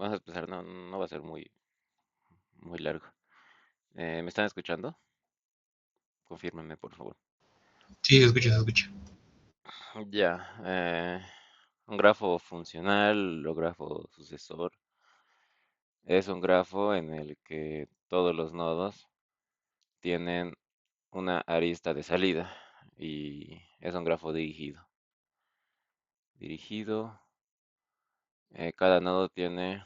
Vamos a empezar, no va a ser muy largo. ¿Me están escuchando? Confírmenme, por favor. Sí, se escucha, se escucha. Ya, un grafo funcional o grafo sucesor es un grafo en el que todos los nodos tienen una arista de salida y es un grafo dirigido. Dirigido, cada nodo tiene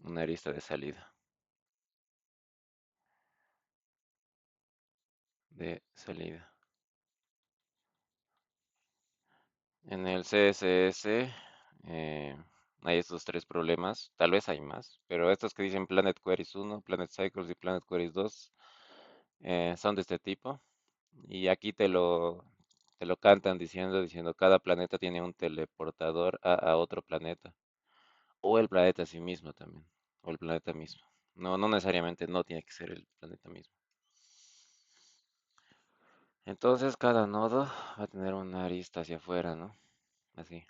una arista de salida. De salida. En el CSS hay estos tres problemas, tal vez hay más, pero estos que dicen Planet Queries 1, Planet Cycles y Planet Queries 2 son de este tipo. Y aquí te lo cantan diciendo cada planeta tiene un teleportador a otro planeta, o el planeta a sí mismo también, o el planeta mismo. No necesariamente no tiene que ser el planeta mismo. Entonces cada nodo va a tener una arista hacia afuera, ¿no? Así.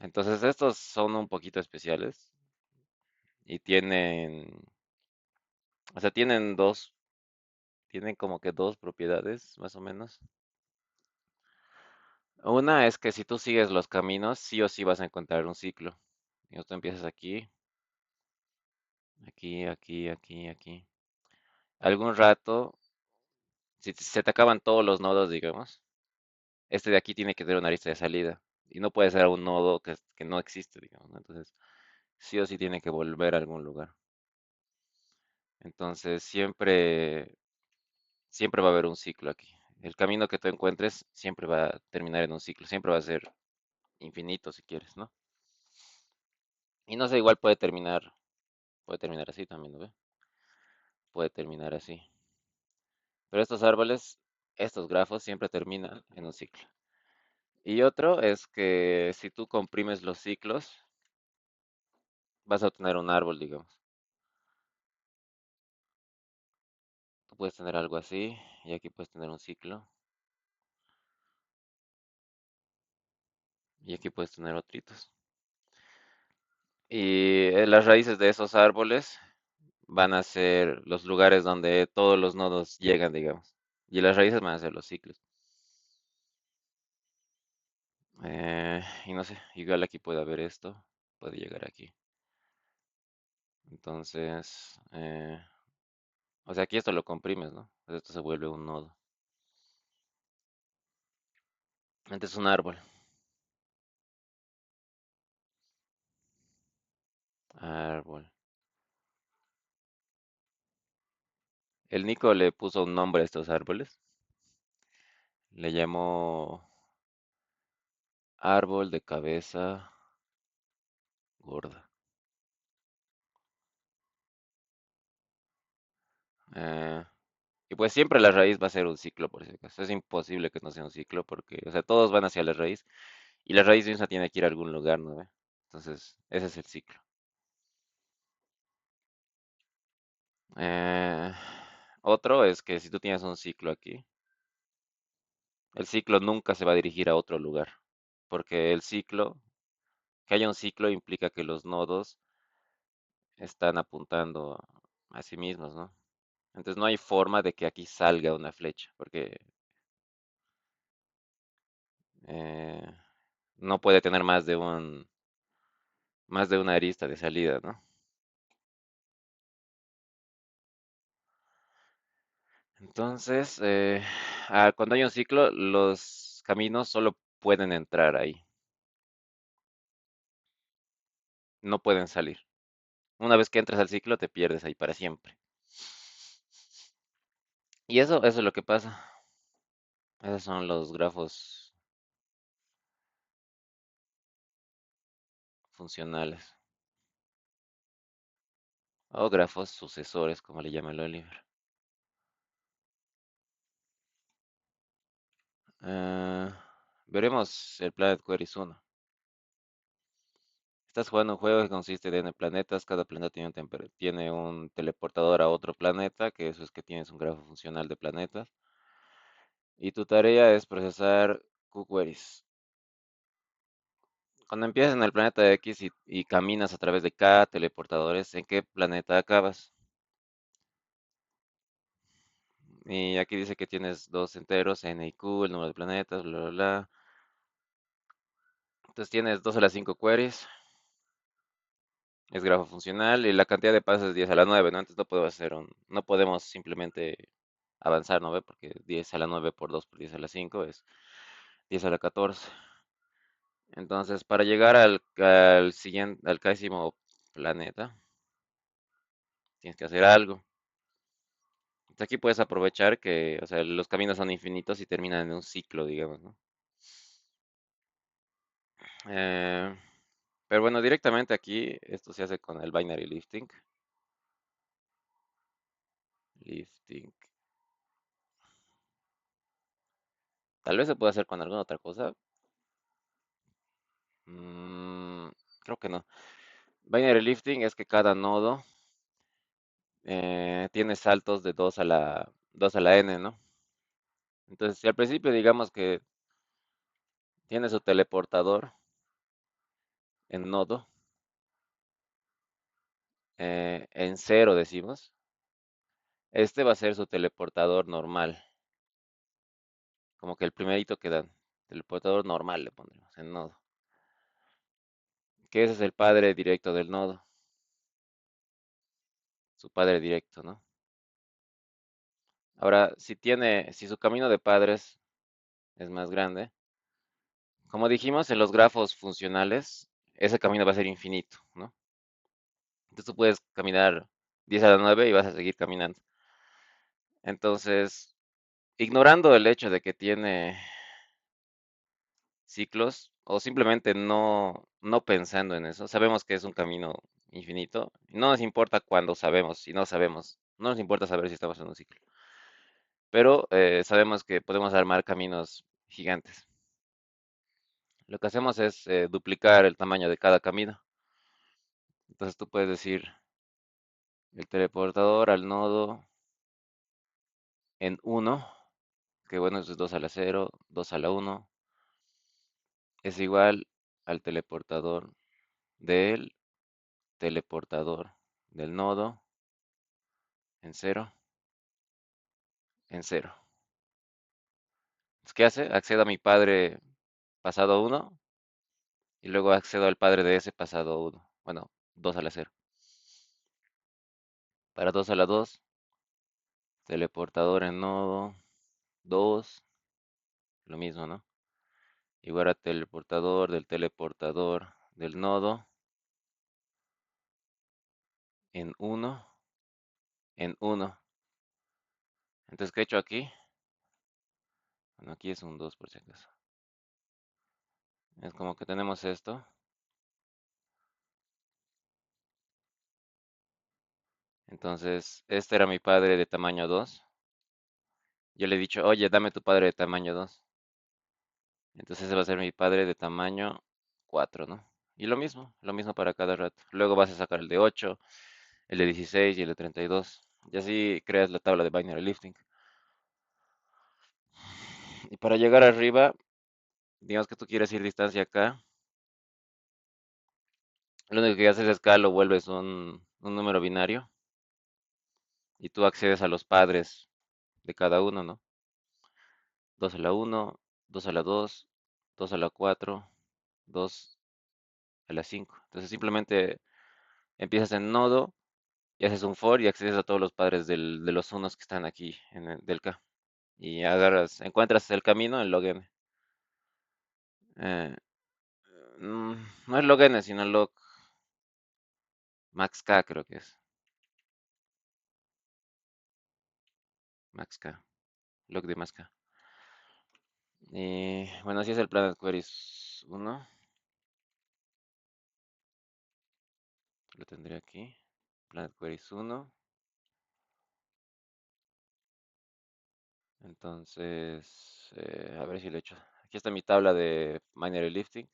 Entonces estos son un poquito especiales y tienen como que dos propiedades más o menos. Una es que si tú sigues los caminos, sí o sí vas a encontrar un ciclo. Y tú empiezas aquí, aquí. Algún rato, si se te acaban todos los nodos, digamos, este de aquí tiene que tener una arista de salida. Y no puede ser un nodo que no existe, digamos, ¿no? Entonces, sí o sí tiene que volver a algún lugar. Entonces, siempre va a haber un ciclo aquí. El camino que tú encuentres siempre va a terminar en un ciclo, siempre va a ser infinito si quieres, ¿no? Y no sé, igual puede terminar así también, ¿no ve? Puede terminar así. Pero estos árboles, estos grafos siempre terminan en un ciclo. Y otro es que si tú comprimes los ciclos, vas a obtener un árbol, digamos. Tú puedes tener algo así y aquí puedes tener un ciclo y aquí puedes tener otritos. Y las raíces de esos árboles van a ser los lugares donde todos los nodos llegan, digamos. Y las raíces van a ser los ciclos. Y no sé, igual aquí puede haber esto, puede llegar aquí. Entonces, o sea, aquí esto lo comprimes, ¿no? Entonces esto se vuelve un nodo. Este es un árbol. Árbol. El Nico le puso un nombre a estos árboles. Le llamó árbol de cabeza gorda. Eh, y pues siempre la raíz va a ser un ciclo, por si acaso. Es imposible que no sea un ciclo porque, o sea, todos van hacia la raíz. Y la raíz misma tiene que ir a algún lugar, ¿no ve? Entonces, ese es el ciclo. Eh, Otro es que si tú tienes un ciclo aquí, el ciclo nunca se va a dirigir a otro lugar, porque que haya un ciclo implica que los nodos están apuntando a sí mismos, ¿no? Entonces no hay forma de que aquí salga una flecha, porque eh, no puede tener más de una arista de salida, ¿no? Entonces, cuando hay un ciclo, los caminos solo pueden entrar ahí, no pueden salir. Una vez que entras al ciclo, te pierdes ahí para siempre. Y eso es lo que pasa. Esos son los grafos funcionales o grafos sucesores, como le llama el Oliver. Ah, veremos el Planet Queries 1. Estás jugando un juego que consiste de N planetas, cada planeta tiene un teleportador a otro planeta, que eso es que tienes un grafo funcional de planetas. Y tu tarea es procesar Q queries. Cuando empiezas en el planeta X y caminas a través de K teleportadores, ¿en qué planeta acabas? Y aquí dice que tienes dos enteros, N y Q, el número de planetas, bla, bla, bla. Entonces tienes 2 a la 5 queries, es grafo funcional y la cantidad de pasos es 10 a la 9, ¿no? Entonces no podemos simplemente avanzar, ¿no ve? Porque 10 a la 9 por 2 por 10 a la 5 es 10 a la 14. Entonces, para llegar al siguiente, al décimo planeta, tienes que hacer algo. Entonces, aquí puedes aprovechar que, o sea, los caminos son infinitos y terminan en un ciclo, digamos, ¿no? Eh, pero bueno, directamente aquí, esto se hace con el binary lifting. Lifting. Tal vez se puede hacer con alguna otra cosa. Mm, creo que no. Binary lifting es que cada nodo tiene saltos de 2 a la n, ¿no? Entonces, si al principio digamos que tiene su teleportador en nodo, en cero decimos, este va a ser su teleportador normal, como que el primerito que dan, teleportador normal le pondremos en nodo, que ese es el padre directo del nodo, su padre directo, ¿no? Ahora, si su camino de padres es más grande, como dijimos en los grafos funcionales, ese camino va a ser infinito, ¿no? Entonces tú puedes caminar 10 a la 9 y vas a seguir caminando. Entonces, ignorando el hecho de que tiene ciclos o simplemente no pensando en eso, sabemos que es un camino infinito. No nos importa cuando sabemos, si no sabemos, no nos importa saber si estamos en un ciclo, pero sabemos que podemos armar caminos gigantes. Lo que hacemos es duplicar el tamaño de cada camino. Entonces tú puedes decir el teleportador al nodo en uno, que bueno, eso es 2 a la cero, 2 a la uno, es igual al teleportador del teleportador del nodo en cero, en cero. Entonces, ¿qué hace? Accedo a mi padre pasado uno y luego accedo al padre de ese pasado uno. Bueno, 2 a la cero. Para 2 a la 2, teleportador en nodo 2, lo mismo, ¿no? Igual a teleportador del nodo en uno, en uno. Entonces, ¿qué he hecho aquí? Bueno, aquí es un 2 por si acaso. Es como que tenemos esto. Entonces, este era mi padre de tamaño 2. Yo le he dicho, oye, dame tu padre de tamaño 2. Entonces ese va a ser mi padre de tamaño 4, ¿no? Y lo mismo para cada rato. Luego vas a sacar el de 8, el de 16 y el de 32. Y así creas la tabla de binary lifting. Y para llegar arriba, digamos que tú quieres ir distancia acá. Lo único que haces es que lo vuelves un número binario y tú accedes a los padres de cada uno, ¿no? 2 a la 1, 2 a la 2, 2 a la 4, 2 a la 5. Entonces simplemente empiezas en nodo y haces un for y accedes a todos los padres de los unos que están aquí del K. Y encuentras el camino en log n. Eh, no es log n, sino log max k, creo que es. Max k, log de max k. Y bueno, así es el Planet Queries 1. Lo tendré aquí. Planet Queries 1. Entonces, a ver si lo he hecho. Aquí está mi tabla de binary lifting.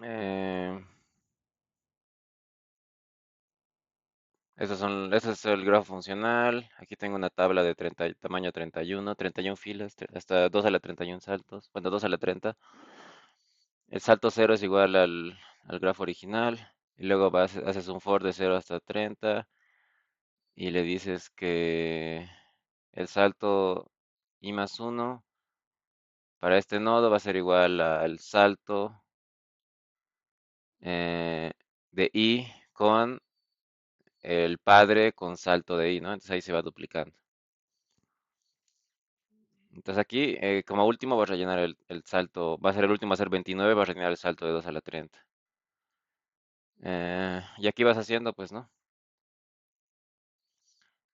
Eh, Ese es el grafo funcional. Aquí tengo una tabla de 30, tamaño 31 filas, hasta 2 a la 31 saltos. Bueno, 2 a la 30. El salto cero es igual al grafo original. Y luego haces un for de 0 hasta 30 y le dices que el salto i más uno para este nodo va a ser igual al salto eh, de i con el padre con salto de i, ¿no? Entonces ahí se va duplicando. Entonces aquí, como último, vas a rellenar el salto, va a ser el último, va a ser 29, vas a rellenar el salto de 2 a la 30. Y aquí vas haciendo, pues, ¿no?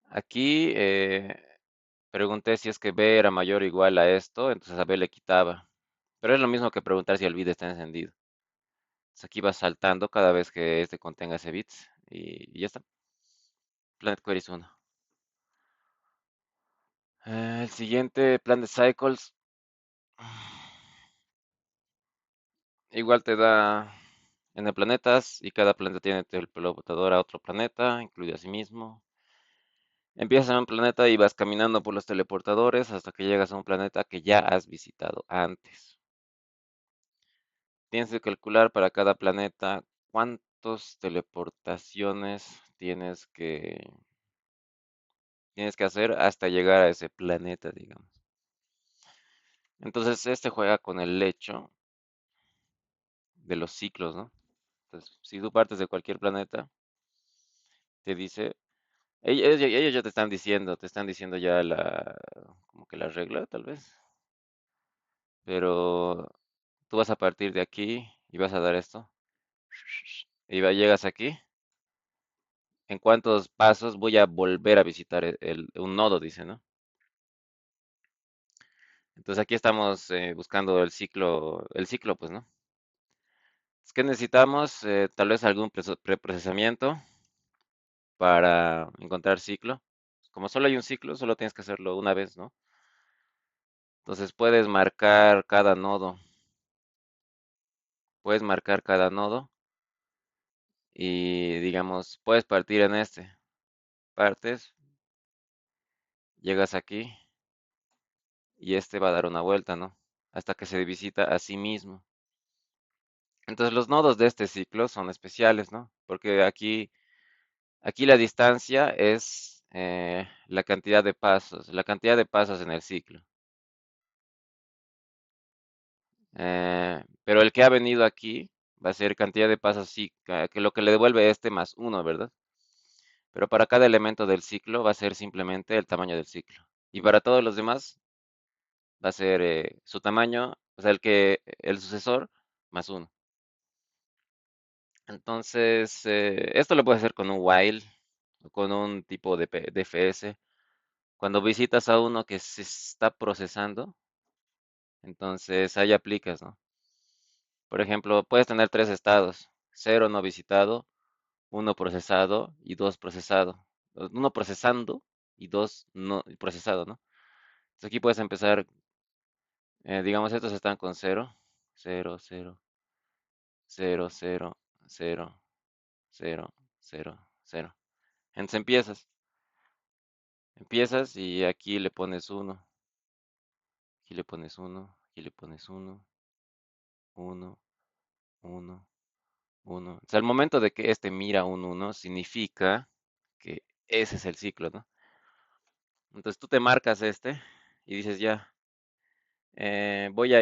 Aquí pregunté si es que B era mayor o igual a esto, entonces a B le quitaba. Pero es lo mismo que preguntar si el bit está encendido. Entonces aquí vas saltando cada vez que este contenga ese bit y ya está. Planet Queries 1. El siguiente, plan de cycles, igual te da n planetas y cada planeta tiene teleportador a otro planeta, incluye a sí mismo. Empiezas en un planeta y vas caminando por los teleportadores hasta que llegas a un planeta que ya has visitado antes. Tienes que calcular para cada planeta cuántas teleportaciones tienes que hacer hasta llegar a ese planeta, digamos. Entonces, este juega con el hecho de los ciclos, ¿no? Entonces, si tú partes de cualquier planeta, te dice, ellos ya te están diciendo ya como que la regla, tal vez, pero tú vas a partir de aquí y vas a dar esto, y llegas aquí. ¿En cuántos pasos voy a volver a visitar un nodo? Dice, ¿no? Entonces aquí estamos buscando el ciclo, pues, ¿no? Es que necesitamos tal vez algún preprocesamiento para encontrar ciclo. Como solo hay un ciclo, solo tienes que hacerlo una vez, ¿no? Entonces puedes marcar cada nodo y digamos, puedes partir en este. Partes, llegas aquí y este va a dar una vuelta, ¿no? Hasta que se visita a sí mismo. Entonces los nodos de este ciclo son especiales, ¿no? Porque aquí la distancia es la cantidad de pasos en el ciclo. Pero el que ha venido aquí va a ser cantidad de pasos, sí, que lo que le devuelve este más uno, ¿verdad? Pero para cada elemento del ciclo va a ser simplemente el tamaño del ciclo. Y para todos los demás va a ser su tamaño, o sea, el sucesor más uno. Entonces, esto lo puedes hacer con un while o con un tipo de DFS. Cuando visitas a uno que se está procesando, entonces ahí aplicas, ¿no? Por ejemplo, puedes tener tres estados: cero no visitado, uno procesado y dos procesado. Uno procesando y dos no procesado, ¿no? Entonces aquí puedes empezar, digamos, estos están con cero, cero, cero, cero, cero, cero, cero, cero, cero. Entonces empiezas y aquí le pones uno, aquí le pones uno, aquí le pones uno, uno, uno, uno. O sea, al momento de que este mira un uno, significa que ese es el ciclo, ¿no? Entonces tú te marcas este y dices ya, voy a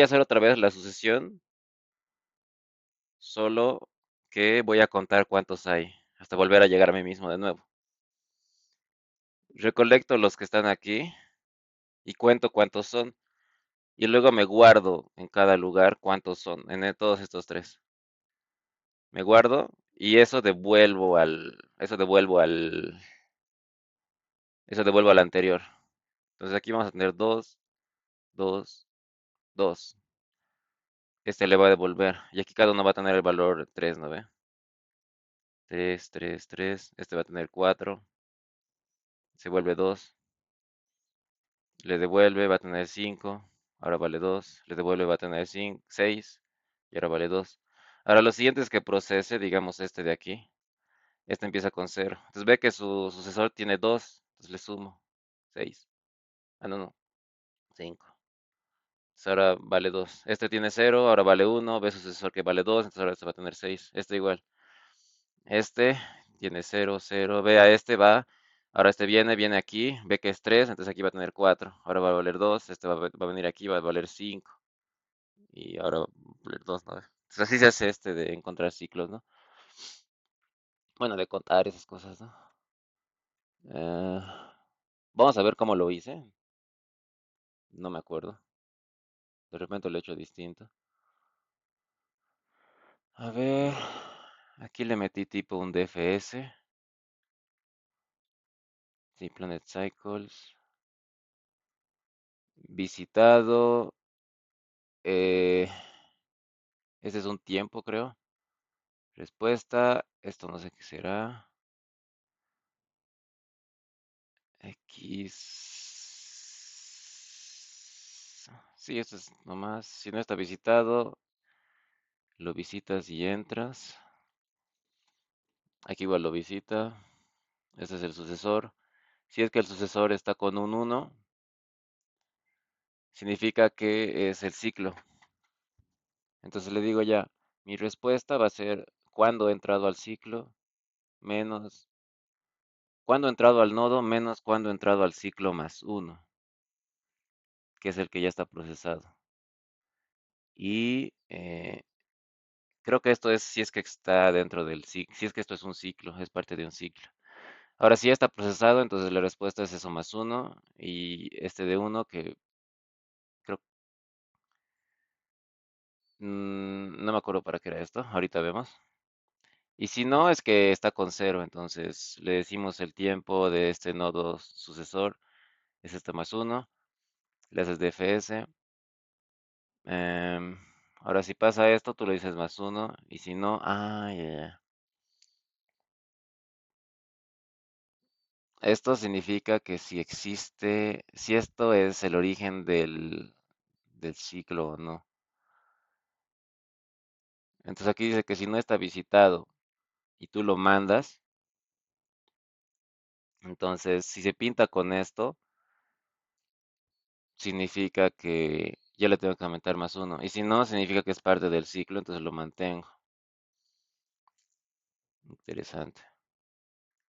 hacer otra vez la sucesión, solo que voy a contar cuántos hay, hasta volver a llegar a mí mismo de nuevo. Recolecto los que están aquí y cuento cuántos son, y luego me guardo en cada lugar cuántos son, todos estos tres. Me guardo y eso devuelvo al anterior. Entonces aquí vamos a tener 2, 2, 2. Este le va a devolver. Y aquí cada uno va a tener el valor 3, ¿no ve? 3, 3, 3. Este va a tener 4. Se vuelve 2. Le devuelve, va a tener 5. Ahora vale 2. Le devuelve, va a tener 6. Y ahora vale 2. Ahora lo siguiente es que procese, digamos, este de aquí. Este empieza con cero. Entonces ve que su sucesor tiene 2, entonces le sumo 6. Ah, no, no, 5. Entonces ahora vale 2. Este tiene cero, ahora vale uno. Ve su sucesor que vale 2, entonces ahora este va a tener 6. Este igual. Este tiene cero, cero. Ve a este, va. Ahora este viene aquí, ve que es 3, entonces aquí va a tener 4. Ahora va a valer 2. Este va a venir aquí, va a valer 5. Y ahora va a valer 2, ¿no? Entonces así se hace este de encontrar ciclos, ¿no? Bueno, de contar esas cosas, ¿no? Eh, Vamos a ver cómo lo hice. No me acuerdo. De repente lo he hecho distinto. A ver. Aquí le metí tipo un DFS. Sí, Planet Cycles. Visitado. eh, este es un tiempo, creo. Respuesta. Esto no sé qué será. X. Sí, esto es nomás. Si no está visitado, lo visitas y entras. Aquí igual lo visita. Este es el sucesor. Si es que el sucesor está con un uno, significa que es el ciclo. Entonces le digo ya, mi respuesta va a ser cuando he entrado al ciclo menos cuando he entrado al nodo menos cuando he entrado al ciclo más uno, que es el que ya está procesado. Y creo que esto es si es que está dentro del ciclo, si es que esto es un ciclo, es parte de un ciclo. Ahora, si ya está procesado, entonces la respuesta es eso más uno y este de uno que creo, no me acuerdo para qué era esto, ahorita vemos. Y si no, es que está con cero, entonces le decimos el tiempo de este nodo sucesor, es este más uno, le haces DFS. em, Ahora si pasa esto, tú le dices más uno, y si no, ya, ya. Esto significa que si existe, si esto es el origen del ciclo o no. Entonces aquí dice que si no está visitado y tú lo mandas, entonces si se pinta con esto, significa que ya le tengo que aumentar más uno. Y si no, significa que es parte del ciclo, entonces lo mantengo. Interesante.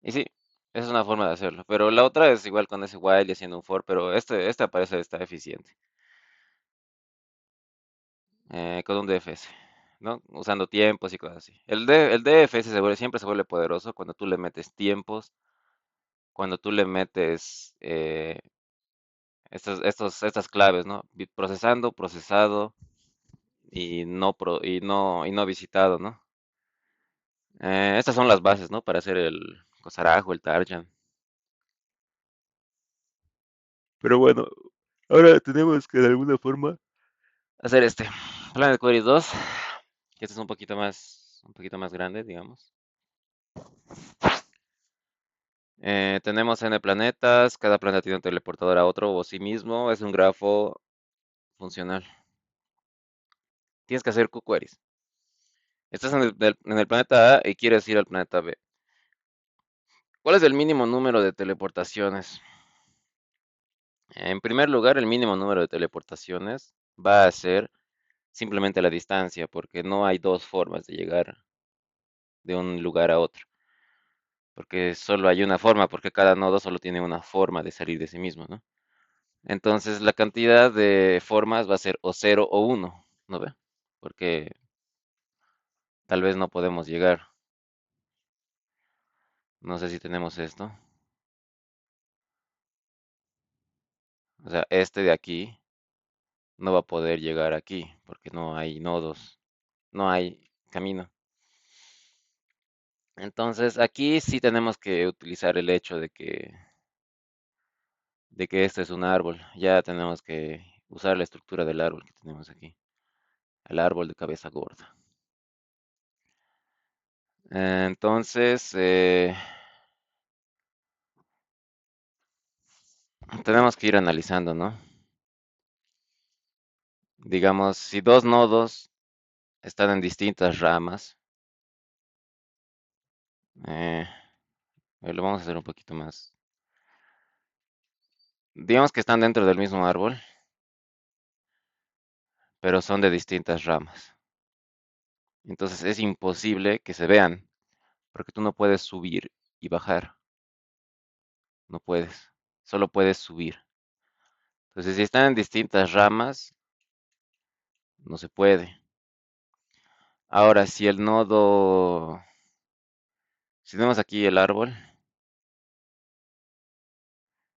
Y sí, esa es una forma de hacerlo. Pero la otra es igual con ese while y haciendo un for, pero este parece está eficiente. Con un DFS, ¿no? Usando tiempos y cosas así. El DFS siempre se vuelve poderoso cuando tú le metes tiempos, cuando tú le metes estas claves, ¿no? Procesando, procesado y no visitado, ¿no? Estas son las bases, ¿no? Para hacer el Cosarajo, el Tarjan. Pero bueno, ahora tenemos que de alguna forma hacer este Planet Query 2, que este es un poquito más grande, digamos. Tenemos n planetas, cada planeta tiene un teleportador a otro o sí mismo, es un grafo funcional. Tienes que hacer Q-queries. Estás en el planeta A y quieres ir al planeta B. ¿Cuál es el mínimo número de teleportaciones? En primer lugar, el mínimo número de teleportaciones va a ser simplemente la distancia, porque no hay dos formas de llegar de un lugar a otro, porque solo hay una forma, porque cada nodo solo tiene una forma de salir de sí mismo, ¿no? Entonces la cantidad de formas va a ser o cero o uno, ¿no ve? Porque tal vez no podemos llegar. No sé si tenemos esto. O sea, este de aquí no va a poder llegar aquí, porque no hay nodos, no hay camino. Entonces aquí sí tenemos que utilizar el hecho de que este es un árbol. Ya tenemos que usar la estructura del árbol que tenemos aquí. El árbol de cabeza gorda. Entonces, tenemos que ir analizando, ¿no? Digamos, si dos nodos están en distintas ramas, Eh, lo vamos a hacer un poquito más. Digamos que están dentro del mismo árbol, pero son de distintas ramas. Entonces es imposible que se vean, porque tú no puedes subir y bajar. No puedes. Solo puedes subir. Entonces, si están en distintas ramas, no se puede. Ahora, si el nodo, si tenemos aquí el árbol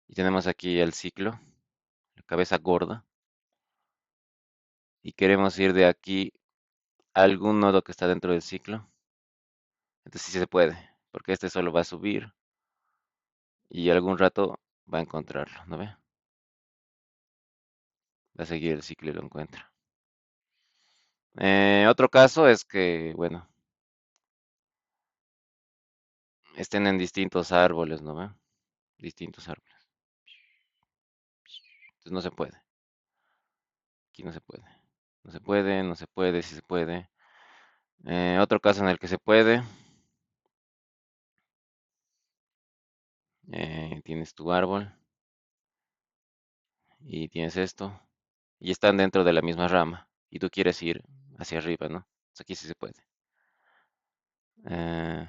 y tenemos aquí el ciclo, la cabeza gorda, y queremos ir de aquí a algún nodo que está dentro del ciclo, entonces sí se puede, porque este solo va a subir y algún rato va a encontrarlo, ¿no ve? Va a seguir el ciclo y lo encuentra. Otro caso es que, bueno, estén en distintos árboles, ¿no ve? Distintos árboles. Entonces no se puede. Aquí no se puede. No se puede, no se puede, sí se puede. Otro caso en el que se puede. Tienes tu árbol y tienes esto. Y están dentro de la misma rama. Y tú quieres ir hacia arriba, ¿no? Pues aquí sí se puede. Eh,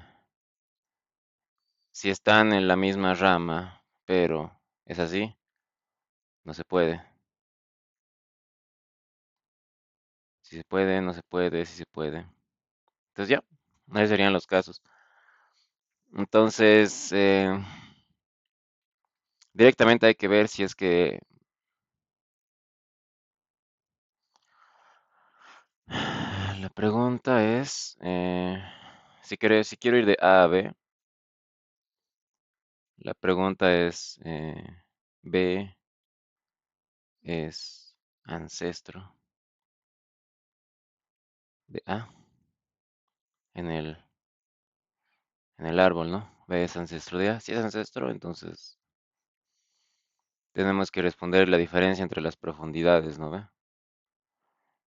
si están en la misma rama, pero es así, no se puede. Si se puede, no se puede, si se puede. Entonces ya, esos serían los casos. Entonces, directamente hay que ver si es que la pregunta es, si quiero ir de A a B, la pregunta es, B es ancestro de A en en el árbol, ¿no? B es ancestro de A. Si es ancestro, entonces tenemos que responder la diferencia entre las profundidades, ¿no ve?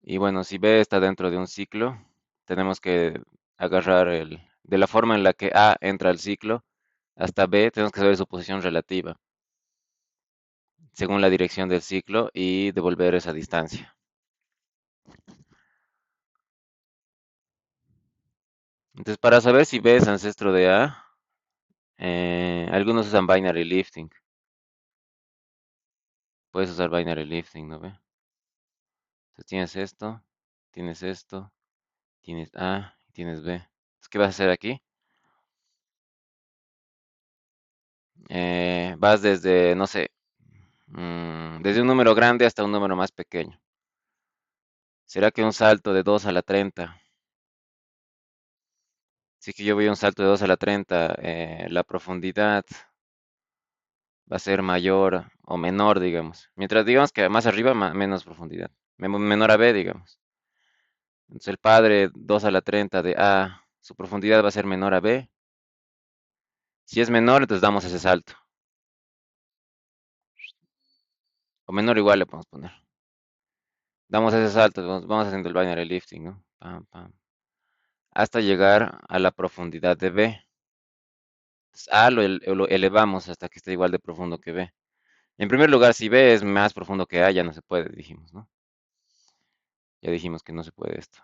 Y bueno, si B está dentro de un ciclo, tenemos que agarrar de la forma en la que A entra al ciclo hasta B, tenemos que saber su posición relativa, según la dirección del ciclo, y devolver esa distancia. Entonces, para saber si B es ancestro de A, algunos usan binary lifting. Puedes usar binary lifting, ¿no ve? Entonces tienes esto, tienes A y tienes B. Entonces, ¿qué vas a hacer aquí? Vas desde, no sé, desde un número grande hasta un número más pequeño. ¿Será que un salto de 2 a la 30? Si que yo voy a un salto de 2 a la 30, la profundidad va a ser mayor o menor, digamos. Mientras digamos que más arriba, menos profundidad. Menor a B, digamos. Entonces el padre 2 a la 30 de A, su profundidad va a ser menor a B. Si es menor, entonces damos ese salto. O menor igual le podemos poner. Damos ese salto, vamos haciendo el binary lifting, ¿no? Pam, pam. Hasta llegar a la profundidad de B. Entonces, A lo elevamos hasta que esté igual de profundo que B. En primer lugar, si B es más profundo que A, ya no se puede, dijimos, ¿no? Ya dijimos que no se puede esto.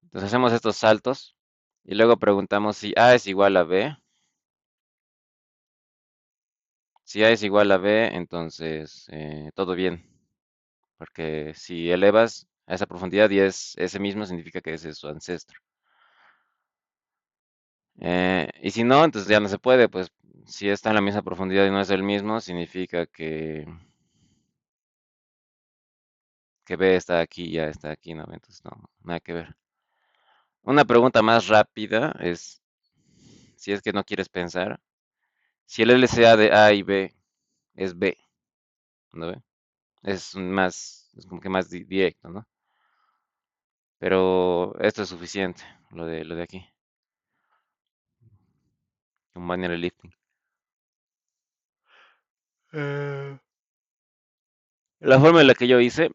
Entonces hacemos estos saltos y luego preguntamos si A es igual a B. Si A es igual a B, entonces todo bien, porque si elevas a esa profundidad y es ese mismo, significa que ese es su ancestro. Y si no, entonces ya no se puede, pues si está en la misma profundidad y no es el mismo, significa que B está aquí y A está aquí, ¿no? Entonces no, nada que ver. Una pregunta más rápida es, si es que no quieres pensar, si el LCA de A y B es B, ¿no ve? Es como que más directo, ¿no? Pero esto es suficiente, lo de aquí, un binary lifting. Eh, La forma en la que yo hice,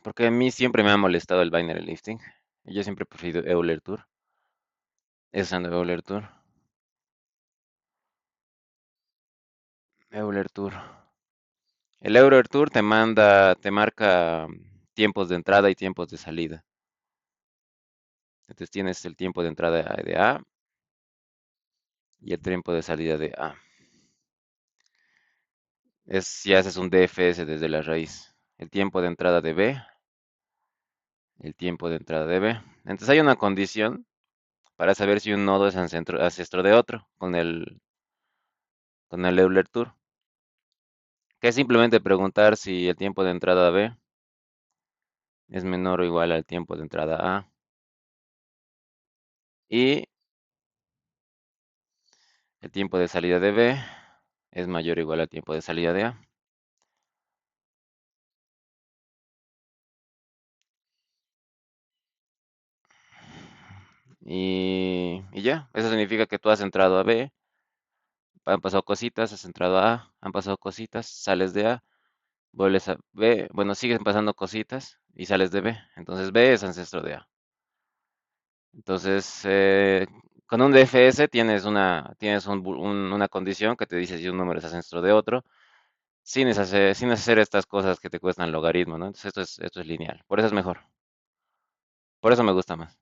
porque a mí siempre me ha molestado el binary lifting. Yo siempre he preferido Euler Tour. Esa es Euler Tour. Euler Tour. El Euler Tour te marca tiempos de entrada y tiempos de salida. Entonces tienes el tiempo de entrada de A y el tiempo de salida de A. Si haces un DFS desde la raíz. El tiempo de entrada de B, el tiempo de entrada de B. Entonces hay una condición para saber si un nodo es ancestro de otro con el Euler Tour, que es simplemente preguntar si el tiempo de entrada B es menor o igual al tiempo de entrada A y el tiempo de salida de B es mayor o igual al tiempo de salida de A. Y ya, eso significa que tú has entrado a B, han pasado cositas, has entrado a A, han pasado cositas, sales de A, vuelves a B, bueno, siguen pasando cositas y sales de B. Entonces B es ancestro de A. Entonces, con un DFS tienes una condición que te dice si un número es ancestro de otro, sin hacer estas cosas que te cuestan logaritmo, ¿no? Entonces esto es lineal. Por eso es mejor. Por eso me gusta más.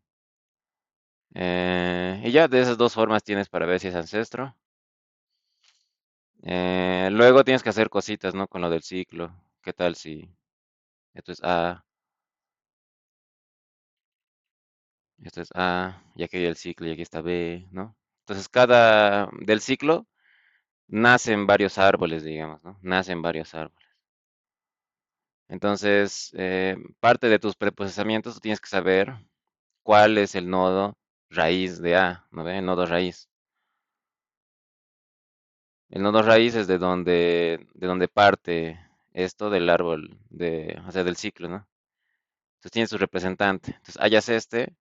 Y ya de esas dos formas tienes para ver si es ancestro. Luego tienes que hacer cositas, ¿no? Con lo del ciclo. ¿Qué tal si esto es A, esto es A, y aquí hay el ciclo y aquí está B, ¿no? Entonces cada del ciclo nacen varios árboles, digamos, ¿no? Nacen varios árboles. Entonces, parte de tus preprocesamientos tú tienes que saber cuál es el nodo raíz de A, ¿no ve? El nodo raíz. El nodo raíz es de donde parte esto del árbol, o sea, del ciclo, ¿no? Entonces tienes tu representante. Entonces hallas este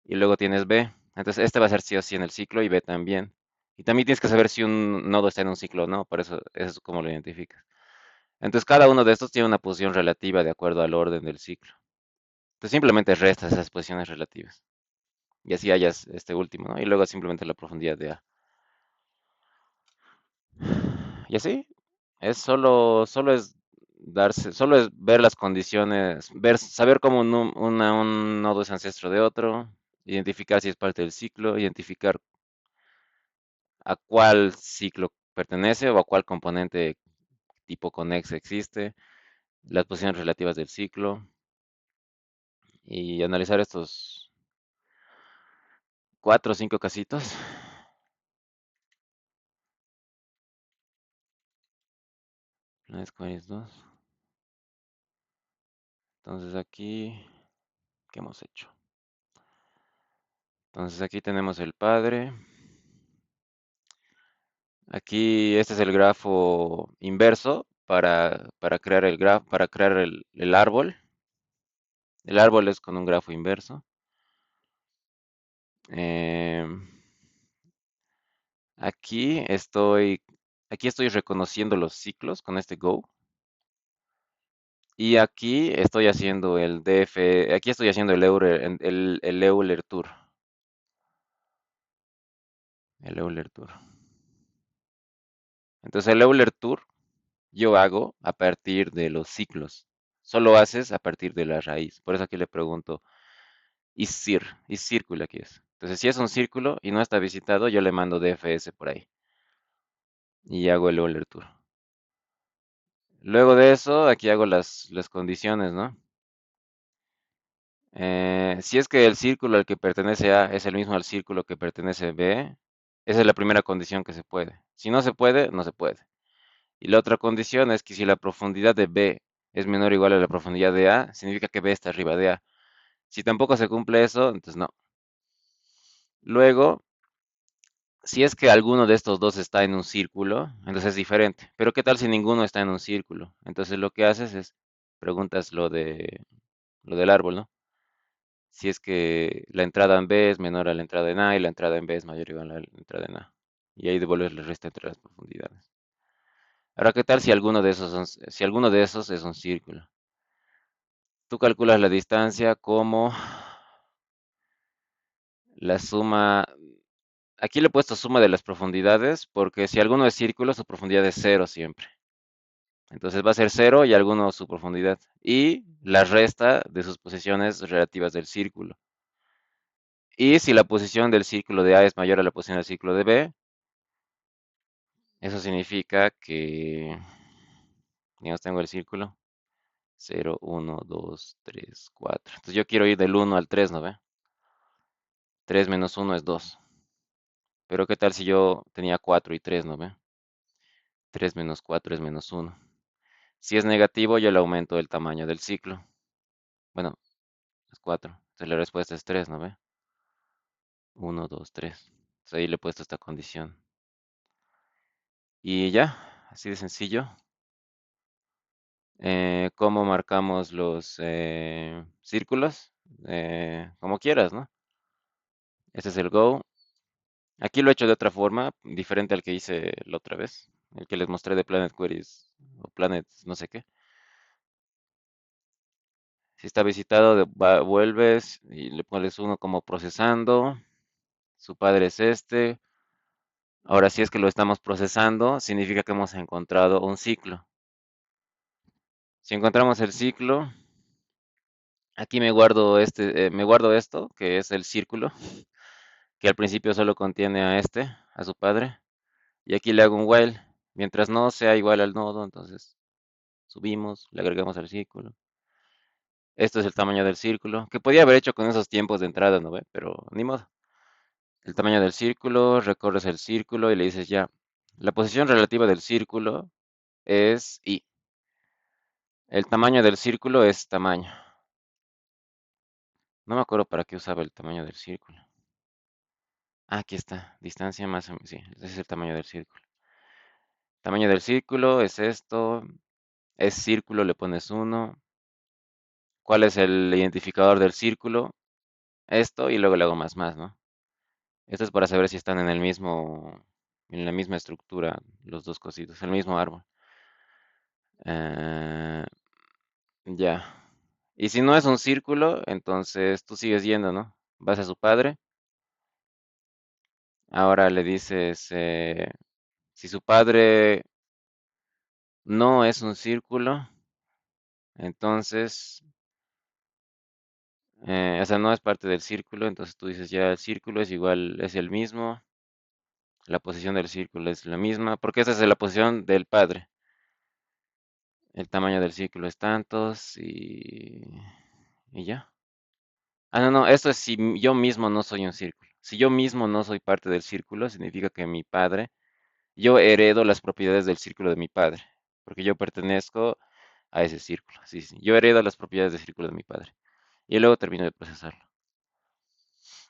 y luego tienes B. Entonces este va a ser sí o sí en el ciclo y B también. Y también tienes que saber si un nodo está en un ciclo o no, por eso es como lo identificas. Entonces cada uno de estos tiene una posición relativa de acuerdo al orden del ciclo. Entonces simplemente restas esas posiciones relativas. Y así hallas este último, ¿no? Y luego simplemente la profundidad de A. Y así, solo es ver las condiciones, saber cómo un nodo es ancestro de otro, identificar si es parte del ciclo, identificar a cuál ciclo pertenece o a cuál componente tipo connex existe, las posiciones relativas del ciclo y analizar estos cuatro o cinco casitos. Planes Queries 2. Entonces aquí, ¿qué hemos hecho? Entonces aquí tenemos el padre. Aquí este es el grafo inverso para crear el árbol. El árbol es con un grafo inverso. Em, aquí estoy, aquí estoy reconociendo los ciclos con este Go. Y aquí estoy haciendo el aquí estoy haciendo el Euler Tour. El Euler Tour. Entonces el Euler Tour yo hago a partir de los ciclos. Solo haces a partir de la raíz. Por eso aquí le pregunto, y círculo aquí es. Entonces, si es un círculo y no está visitado, yo le mando DFS por ahí y hago el Euler Tour. Luego de eso, aquí hago las condiciones, ¿no? Si es que el círculo al que pertenece A es el mismo al círculo que pertenece B, esa es la primera condición que se puede. Si no se puede, no se puede. Y la otra condición es que si la profundidad de B es menor o igual a la profundidad de A, significa que B está arriba de A. Si tampoco se cumple eso, entonces no. Luego, si es que alguno de estos dos está en un círculo, entonces es diferente. Pero ¿qué tal si ninguno está en un círculo? Entonces lo que haces es preguntas lo del árbol, ¿no? Si es que la entrada en B es menor a la entrada en A y la entrada en B es mayor o igual a la entrada en A. Y ahí devuelves la resta entre las profundidades. Ahora, ¿qué tal si alguno de esos es un círculo? Tú calculas la distancia como la suma. Aquí le he puesto suma de las profundidades porque si alguno es círculo, su profundidad es cero siempre. Entonces va a ser cero y alguno su profundidad. Y la resta de sus posiciones relativas del círculo. Y si la posición del círculo de A es mayor a la posición del círculo de B, eso significa que, digamos, tengo el círculo 0, 1, 2, 3, 4. Entonces yo quiero ir del 1 al 3, ¿no ve? 3 menos 1 es 2. Pero ¿qué tal si yo tenía 4 y 3, ¿no ve? 3 menos 4 es menos 1. Si es negativo, yo le aumento el tamaño del ciclo. Bueno, es 4. Entonces la respuesta es 3, ¿no ve? 1, 2, 3. Entonces ahí le he puesto esta condición. Y ya, así de sencillo. ¿Cómo marcamos los círculos? Como quieras, ¿no? Ese es el go. Aquí lo he hecho de otra forma, diferente al que hice la otra vez, el que les mostré de Planet Queries o Planet no sé qué. Si está visitado, vuelves y le pones uno como procesando. Su padre es este. Ahora, si es que lo estamos procesando, significa que hemos encontrado un ciclo. Si encontramos el ciclo, aquí me guardo esto, que es el círculo, que al principio solo contiene a a su padre, y aquí le hago un while. Mientras no sea igual al nodo, entonces subimos, le agregamos al círculo. Esto es el tamaño del círculo, que podía haber hecho con esos tiempos de entrada, ¿no ve? Pero ni modo. El tamaño del círculo, recorres el círculo y le dices ya, la posición relativa del círculo es I. El tamaño del círculo es tamaño. No me acuerdo para qué usaba el tamaño del círculo. Ah, aquí está, distancia más, sí, ese es el tamaño del círculo. Tamaño del círculo es esto, es círculo, le pones 1. ¿Cuál es el identificador del círculo? Esto y luego le hago más, ¿no? Esto es para saber si están en la misma estructura, los dos cositos, el mismo árbol. Eh, ya. Y si no es un círculo, entonces tú sigues yendo, ¿no? Vas a su padre. Ahora le dices, si su padre no es un círculo, entonces, o sea, no es parte del círculo, entonces tú dices ya el círculo es igual, es el mismo, la posición del círculo es la misma, porque esa es la posición del padre. El tamaño del círculo es tantos y ya. Ah, no, no, esto es si yo mismo no soy un círculo. Si yo mismo no soy parte del círculo, significa que mi padre, yo heredo las propiedades del círculo de mi padre, porque yo pertenezco a ese círculo. Sí, sí, yo heredo las propiedades del círculo de mi padre. Y luego termino de procesarlo.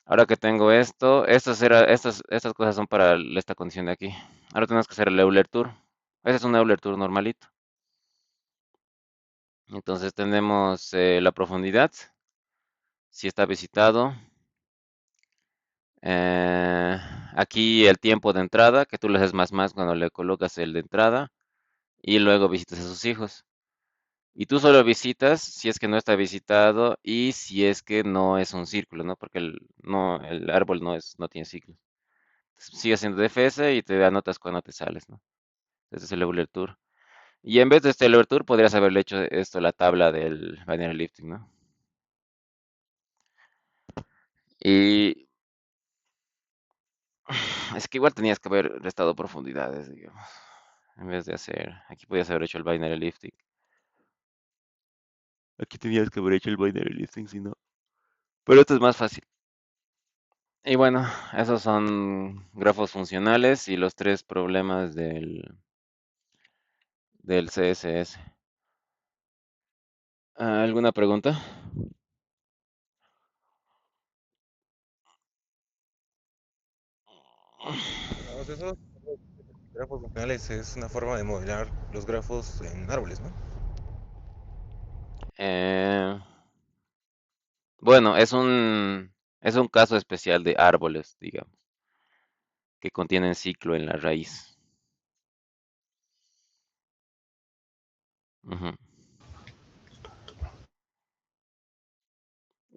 Ahora que tengo esto, estas cosas son para esta condición de aquí. Ahora tenemos que hacer el Euler Tour. Ese es un Euler Tour normalito. Entonces tenemos la profundidad, si está visitado. Eh, Aquí el tiempo de entrada, que tú le haces más cuando le colocas el de entrada. Y luego visitas a sus hijos. Y tú solo visitas si es que no está visitado y si es que no es un círculo, ¿no? Porque no, el árbol no tiene ciclos. Sigue haciendo DFS y te anotas cuando te sales, ¿no? Ese es el Euler Tour. Y en vez de este Euler Tour, podrías haberle hecho esto, la tabla del binary lifting, ¿no? Y es que igual tenías que haber restado profundidades, digamos. En vez de aquí podías haber hecho el binary lifting. Aquí tenías que haber hecho el binary lifting, si no. Pero esto es más fácil. Y bueno, esos son grafos funcionales y los tres problemas del CSS. ¿Alguna pregunta? O sea, esos grafos funcionales es una forma de modelar los grafos en árboles, ¿no? Eh, bueno, es un caso especial de árboles, digamos, que contienen ciclo en la raíz. Ujú.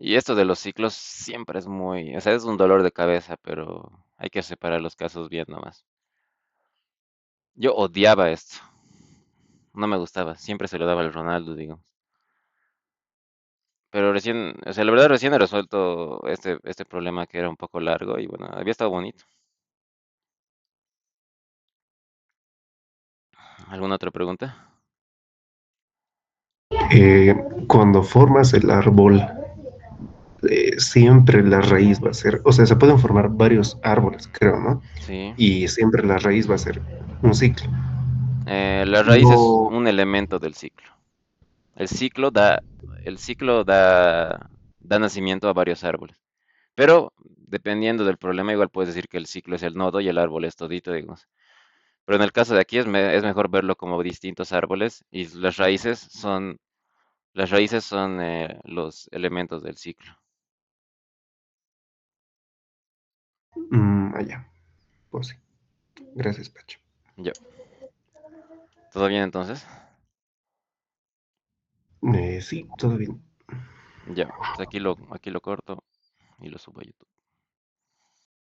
Y esto de los ciclos siempre es o sea, es un dolor de cabeza, pero Hay que separar los casos bien nomás. Yo odiaba esto. No me gustaba. Siempre se lo daba al Ronaldo, digo. Pero recién, o sea, la verdad recién he resuelto este problema que era un poco largo y bueno, había estado bonito. ¿Alguna otra pregunta? Eh, Cuando formas el árbol, siempre la raíz va a ser, o sea, se pueden formar varios árboles, creo, ¿no? Sí. Y siempre la raíz va a ser un ciclo. La raíz es No, un elemento del ciclo. El ciclo da, el ciclo da nacimiento a varios árboles. Pero dependiendo del problema, igual puedes decir que el ciclo es el nodo y el árbol es todito, digamos. Pero en el caso de aquí es mejor verlo como distintos árboles y las raíces son los elementos del ciclo. allá, pues sí. Gracias, Pacho. Ya. ¿Todo bien entonces? Sí, todo bien. Ya. Pues aquí lo corto y lo subo a YouTube.